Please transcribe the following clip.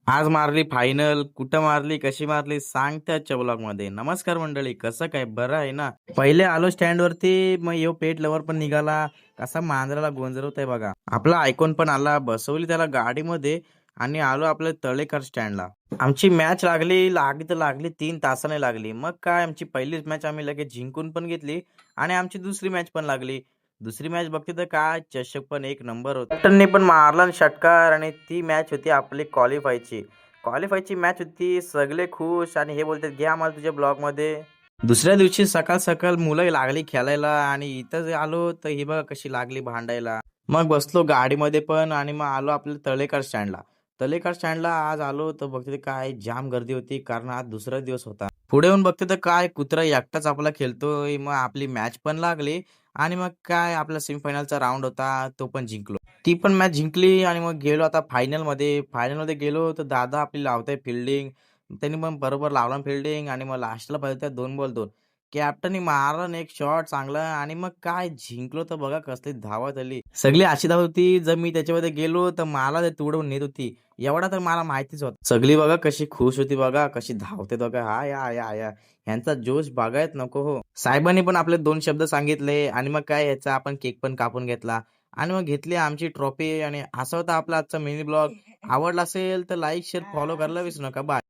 आज मारली फायनल. कुठं मारली, कशी मारली सांगते आजच्या ब्लॉगमध्ये. नमस्कार मंडळी, कसं काय, बरं आहे ना? पहिले आलो स्टँडवरती, मग यो पेट लवर पण निघाला. कसा मांजराला गोंजरवत आहे बघा. आपला आयकॉन पण आला, बसवली त्याला गाडीमध्ये आणि आलो आपल्या तळेकर स्टँडला. आमची मॅच लागली तर लागली 3 तासाने लागली. मग काय, आमची पहिलीच मॅच आम्ही लगेच जिंकून पण घेतली आणि आमची दुसरी मॅच पण लागली. दुसरी मॅच बघते तर काय, चषक पण एक नंबर होता. कॅप्टनने पण मारला आणि षटकार आणि ती मॅच होती आपली क्वालिफायची मॅच होती. सगळे खुश आणि हे बोलतात घे आम्हाला तुझ्या ब्लॉगमध्ये. दुसऱ्या दिवशी सकाळ सकाळ मुलं लागली खेळायला आणि इथं जे आलो तर ही बघा कशी लागली भांडायला. मग बसलो गाडीमध्ये पण आणि मग आलो आपल्या तळेकर स्टँडला आज आलो तर बघते ते काय जाम गर्दी होती, कारण आज दुसरा दिवस होता. पुढे येऊन बघते तर काय कुत्रा एकटाच आपला खेळतोय. मग आपली मॅच पण लागली आणि मग काय आपला सेमीफायनलचा राऊंड होता, तो पण जिंकलो. ती पण मॅच जिंकली आणि मग गेलो आता फायनलमध्ये गेलो तर दादा आपली लावताय फिल्डिंग. त्यांनी पण बरोबर लावला फिल्डिंग आणि मग लास्टला पाहिजे 2 बॉल 2. कॅप्टननी मारला ना एक शॉट चांगला आणि मग काय जिंकलो. तर बघा कसली धावत आली, सगळी अशी धावत होती. जर मी त्याच्यामध्ये गेलो तर मला ते तुडवून नेत होती. एवढा तर मला माहितीच होतं. सगळी बघा कशी खुश होती, बघा कशी धावते बघा. हा या या या यांचा जोश बघायत नको हो. साहेबांनी पण आपले 2 शब्द सांगितले आणि मग काय याचा आपण केक पण कापून घेतला आणि मग घेतली आमची ट्रॉफी. आणि असा होता आपला आजचा मिनी ब्लॉग. आवडला असेल तर लाईक शेअर फॉलो करायला विसरू नका. बाय.